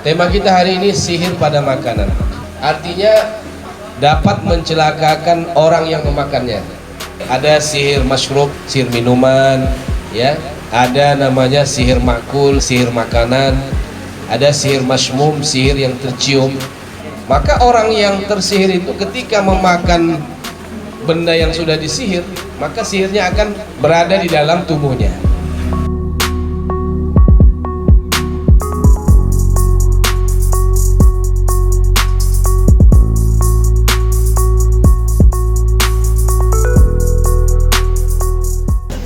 Tema kita hari ini sihir pada makanan. Artinya dapat mencelakakan orang yang memakannya. Ada sihir masyrub, sihir minuman, ya. Ada namanya sihir makul, sihir makanan. Ada sihir masmum, sihir yang tercium. Maka orang yang tersihir itu ketika memakan benda yang sudah disihir, maka sihirnya akan berada di dalam tubuhnya.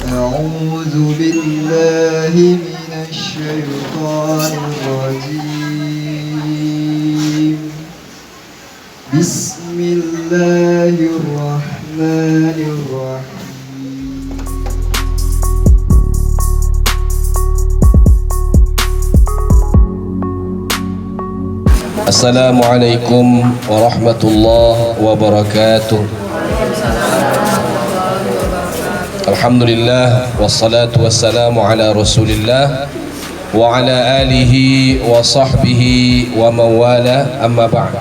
أعوذ بالله من الشيطان الرجيم بسم الله الرحمن الرحيم Assalamualaikum warahmatullahi wabarakatuh. Alhamdulillah wassalatu wassalamu ala Rasulillah wa ala alihi wa sahbihi wa mawala, amma ba'd.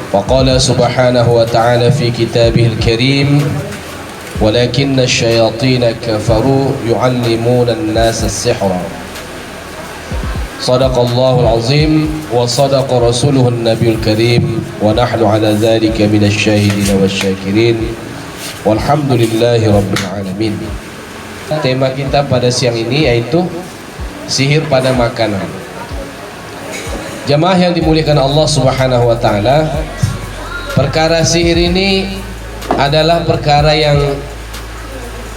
Wa qala subhanahu wa ta'ala fi kitabihil karim walakinna asyayatina kafaru yu'allimuna an-nasa as-sihra. Sadaqallahul azim wa sadaqa rasuluhun nabiyul karim wa nahnu ala dhalika minasy syahidin wasyakirin walhamdulillahi rabbil alamin. Tema kita pada siang ini yaitu sihir pada makanan. Jamaah yang dimuliakan Allah Subhanahu wa taala, perkara sihir ini adalah perkara yang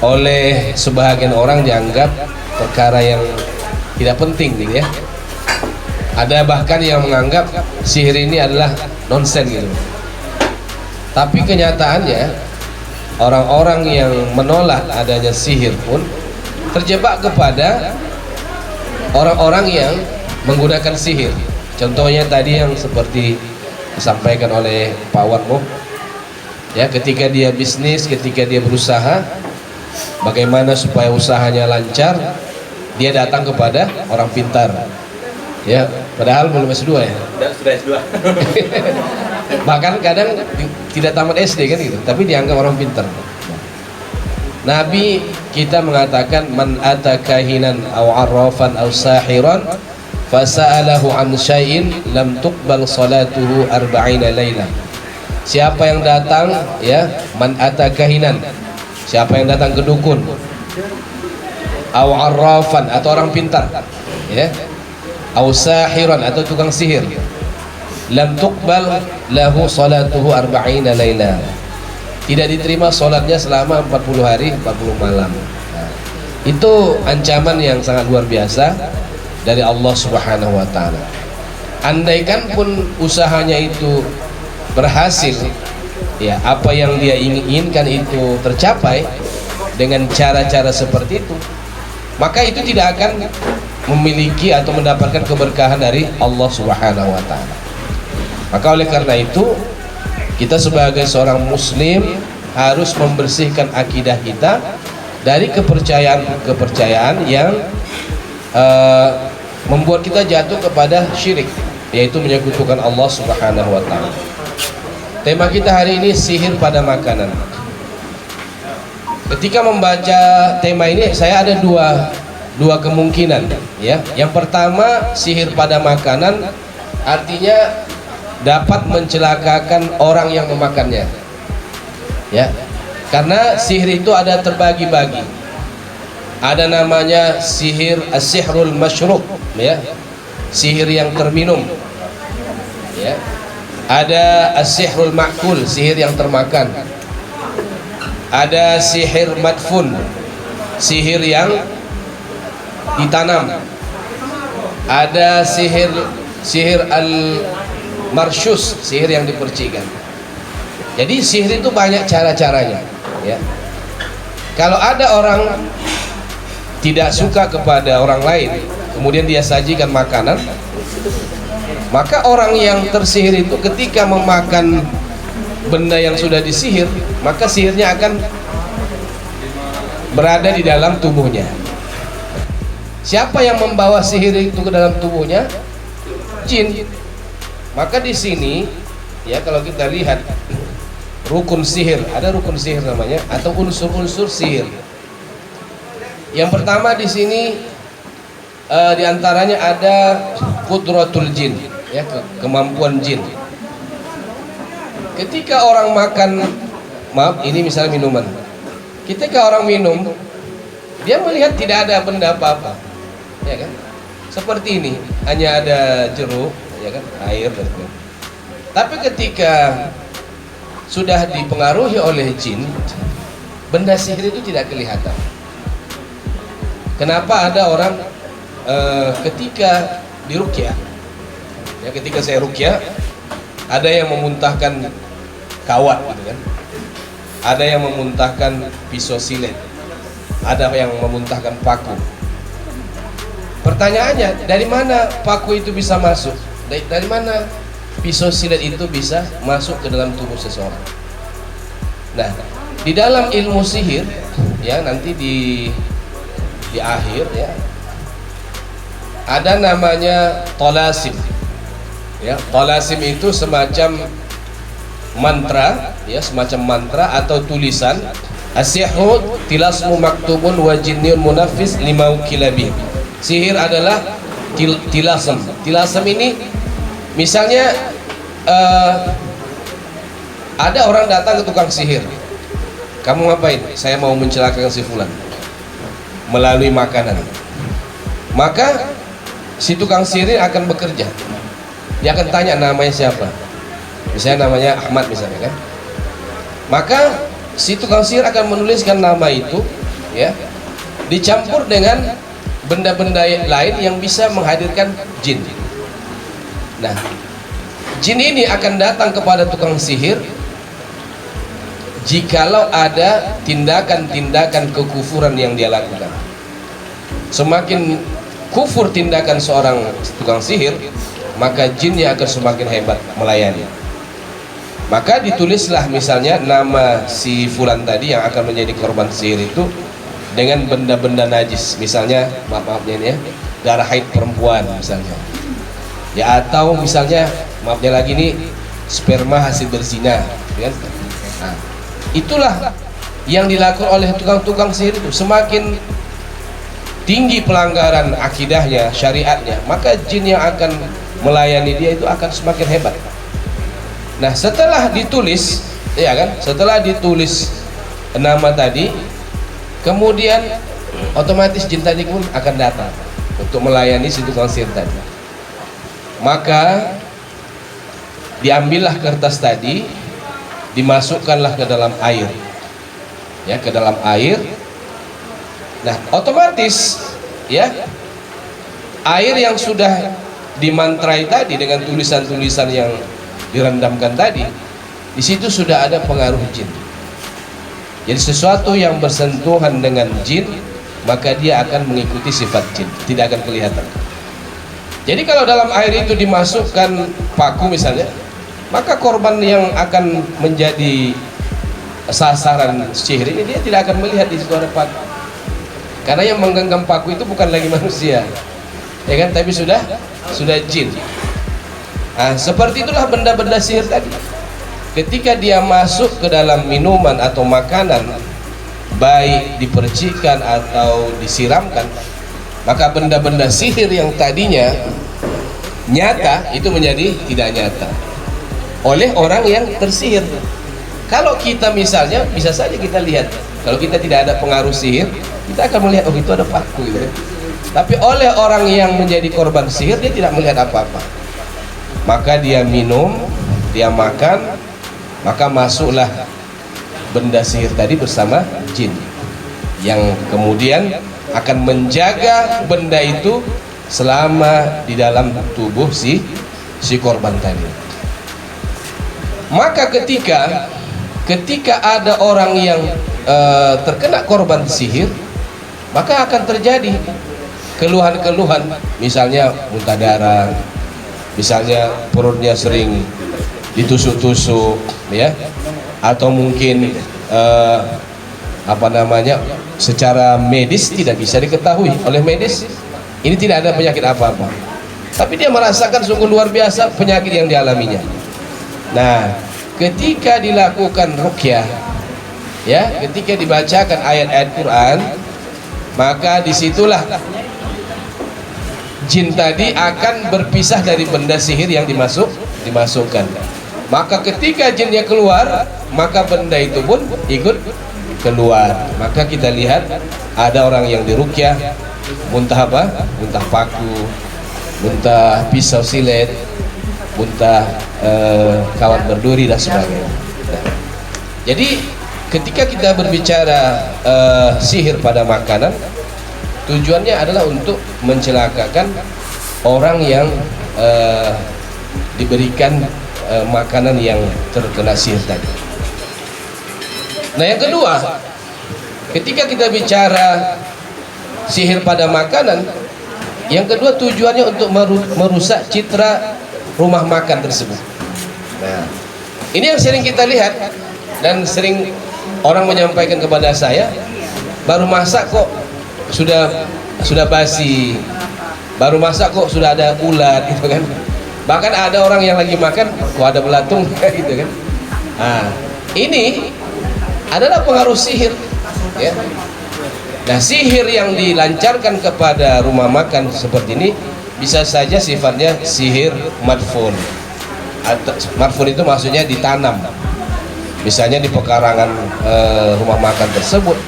oleh sebahagian orang dianggap perkara yang tidak penting nih, ya. Ada bahkan yang menganggap sihir ini adalah nonsen gitu. Tapi kenyataannya orang-orang yang menolak adanya sihir pun terjebak kepada orang-orang yang menggunakan sihir. Contohnya tadi yang seperti disampaikan oleh Pak Warmo, ya, ketika dia bisnis, ketika dia berusaha, bagaimana supaya usahanya lancar, dia datang kepada orang pintar, ya, padahal belum S2 ya. Sudah S2. Bahkan kadang tidak tamat SD kan gitu, tapi dianggap orang pintar. Nabi kita mengatakan man atakahinan aw arrafan aw sahiran fasa'alahu an syai'in lam tuqbal salatuhu arba'ina laila. Siapa yang datang, ya, man atakahinan, siapa yang datang ke dukun, aw arrafan atau orang pintar, ya, aw sahiran atau tukang sihir, lam tuqbal lahu salatuhu arba'ina laila, tidak diterima salatnya selama 40 hari 40 malam. Nah, itu ancaman yang sangat luar biasa dari Allah Subhanahu wa taala. Andaikan pun usahanya itu berhasil, ya, apa yang dia inginkan itu tercapai dengan cara-cara seperti itu, maka itu tidak akan memiliki atau mendapatkan keberkahan dari Allah Subhanahu wa taala. Maka oleh karena itu kita sebagai seorang muslim harus membersihkan akidah kita dari kepercayaan-kepercayaan yang membuat kita jatuh kepada syirik, yaitu menyekutukan Allah Subhanahu wa taala. Tema kita hari ini sihir pada makanan. Ketika membaca tema ini saya ada dua kemungkinan, ya. Yang pertama, sihir pada makanan artinya dapat mencelakakan orang yang memakannya, ya, karena sihir itu ada terbagi-bagi. Ada namanya sihir as-sihrul masyrub, ya, sihir yang terminum, ya. Ada as-sihrul makul, sihir yang termakan. Ada sihir madfun, sihir yang ditanam. Ada sihir al-marsyus, sihir yang dipercikan. Jadi sihir itu banyak cara-caranya, ya. Kalau ada orang tidak suka kepada orang lain, kemudian dia sajikan makanan, maka orang yang tersihir itu ketika memakan benda yang sudah disihir, maka sihirnya akan berada di dalam tubuhnya. Siapa yang membawa sihir itu ke dalam tubuhnya? jin. Maka di sini ya kalau kita lihat rukun sihir, ada rukun sihir namanya atau unsur-unsur sihir. Yang pertama di sini diantaranya ada qudratul jin, ya, kemampuan jin. Ketika orang makan, maaf ini misalnya minuman, ketika orang minum dia melihat tidak ada benda apa-apa, ya kan? Seperti ini, hanya ada jeruk, ya kan, air dan sebagainya. Tapi ketika sudah dipengaruhi oleh jin, benda sihir itu tidak kelihatan. Kenapa ada orang ketika diruqyah, ya, ketika saya ruqyah, ada yang memuntahkan kawat, gitu kan? Ada yang memuntahkan pisau silet, ada yang memuntahkan paku. Pertanyaannya, dari mana paku itu bisa masuk? Dari mana pisau silet itu bisa masuk ke dalam tubuh seseorang? Nah, di dalam ilmu sihir, ya, nanti di akhir, ya, ada namanya tolasim. Ya, tolasim itu semacam mantra, ya, semacam mantra atau tulisan. Asyihu tilasmu maktubun wa jinnun munaffis lima ukilabih. Sihir adalah tilasem. Tilasem ini misalnya ada orang datang ke tukang sihir. Kamu ngapain? Saya mau mencelakakan si fulan melalui makanan. Maka si tukang sihir akan bekerja. Dia akan tanya namanya siapa. Misalnya namanya Ahmad misalnya kan. Maka si tukang sihir akan menuliskan nama itu, ya, dicampur dengan benda-benda lain yang bisa menghadirkan jin. Nah, jin ini akan datang kepada tukang sihir jikalau ada tindakan-tindakan kekufuran yang dia lakukan. Semakin kufur tindakan seorang tukang sihir, maka jinnya akan semakin hebat melayani. Maka ditulislah misalnya nama si fulan tadi yang akan menjadi korban sihir itu dengan benda-benda najis, misalnya maafnya ini ya, darah haid perempuan misalnya, ya, atau misalnya maafnya lagi nih, sperma hasil berzina, kan? Nah, itulah yang dilakukan oleh tukang-tukang sihir itu. Semakin tinggi pelanggaran akidahnya, syariatnya, maka jin yang akan melayani dia itu akan semakin hebat. Nah, setelah ditulis, ya kan, setelah ditulis nama tadi, kemudian otomatis jin tadi pun akan datang untuk melayani si tukang sihir tadi. Maka diambillah kertas tadi, dimasukkanlah ke dalam air, ya, ke dalam air. Nah, otomatis, ya, air yang sudah dimantrai tadi dengan tulisan-tulisan yang direndamkan tadi, di situ sudah ada pengaruh jin. Jadi sesuatu yang bersentuhan dengan jin, maka dia akan mengikuti sifat jin, tidak akan kelihatan. Jadi kalau dalam air itu dimasukkan paku misalnya, maka korban yang akan menjadi sasaran sihir ini dia tidak akan melihat di situ ada paku. Karena yang menggenggam paku itu bukan lagi manusia, ya kan, tapi sudah jin. Nah, seperti itulah benda-benda sihir tadi. Ketika dia masuk ke dalam minuman atau makanan, baik dipercikkan atau disiramkan, maka benda-benda sihir yang tadinya nyata itu menjadi tidak nyata oleh orang yang tersihir. Kalau kita misalnya, bisa saja kita lihat, kalau kita tidak ada pengaruh sihir, kita akan melihat, oh itu ada paku gitu. Tapi oleh orang yang menjadi korban sihir, dia tidak melihat apa-apa. Maka dia minum, dia makan, maka masuklah benda sihir tadi bersama jin yang kemudian akan menjaga benda itu selama di dalam tubuh si korban tadi. Maka ketika ada orang yang terkena korban sihir, maka akan terjadi keluhan-keluhan, misalnya muntah darah, misalnya perutnya sering ditusuk-tusuk, ya, atau mungkin secara medis tidak bisa diketahui oleh medis ini tidak ada penyakit apa-apa, tapi dia merasakan sungguh luar biasa penyakit yang dialaminya. Nah, ketika dilakukan ruqyah, ya, ketika dibacakan ayat-ayat Quran, maka disitulah jin tadi akan berpisah dari benda sihir yang dimasukkan. Maka ketika jinnya keluar, maka benda itu pun ikut keluar. Maka kita lihat ada orang yang diruqyah muntah apa? Muntah paku, muntah pisau silet, muntah kawat berduri dan sebagainya. Nah, jadi ketika kita berbicara sihir pada makanan, tujuannya adalah untuk mencelakakan orang yang diberikan makanan yang terkena sihir tadi. Nah, yang kedua, ketika kita bicara sihir pada makanan, yang kedua tujuannya untuk merusak citra rumah makan tersebut. Nah, ini yang sering kita lihat dan sering orang menyampaikan kepada saya, baru masak kok sudah basi, baru masak kok sudah ada ulat, gitu kan. Bahkan ada orang yang lagi makan kok ada belatung, gitu kan. Nah, ini adalah pengaruh sihir, ya. Nah, sihir yang dilancarkan kepada rumah makan seperti ini bisa saja sifatnya sihir madfun. Madfun itu maksudnya ditanam, misalnya di pekarangan rumah makan tersebut,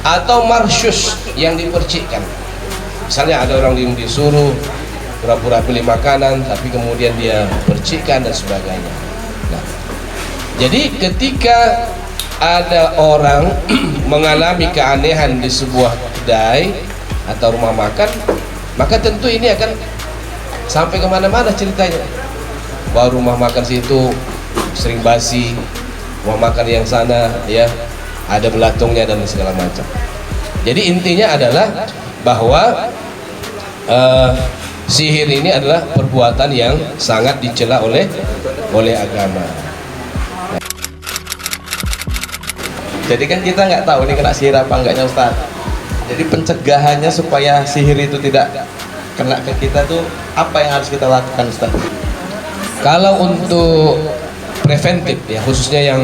atau marsyus yang dipercikkan. Misalnya ada orang yang disuruh pura-pura beli makanan tapi kemudian dia percikkan dan sebagainya. Nah, jadi ketika ada orang mengalami keanehan di sebuah kedai atau rumah makan, maka tentu ini akan sampai kemana-mana ceritanya, bahwa rumah makan situ sering basi, rumah makan yang sana ya ada belatungnya dan segala macam. Jadi intinya adalah bahwa sihir ini adalah perbuatan yang sangat dicela oleh agama. Jadi kan kita nggak tahu nih kena sihir apa enggaknya Ustaz. Jadi pencegahannya supaya sihir itu tidak kena ke kita tuh apa yang harus kita lakukan Ustaz? Kalau untuk preventif ya, khususnya yang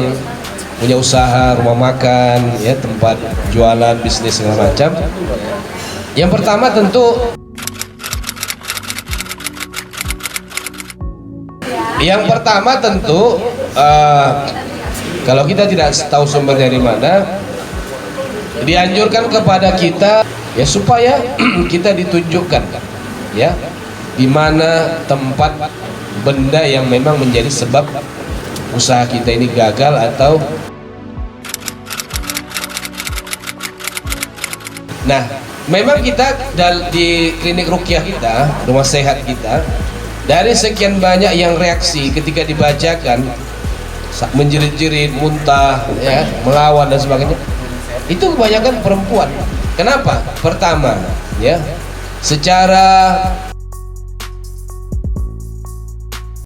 punya usaha rumah makan ya, tempat jualan, bisnis segala macam, yang pertama tentu kalau kita tidak tahu sumbernya dari mana, dianjurkan kepada kita ya supaya kita ditunjukkan ya di mana tempat benda yang memang menjadi sebab usaha kita ini gagal atau. Nah, memang kita di klinik ruqyah kita, rumah sehat kita, dari sekian banyak yang reaksi ketika dibacakan menjerit-jerit, muntah, ya, melawan dan sebagainya, itu kebanyakan perempuan. Kenapa? Pertama, ya, secara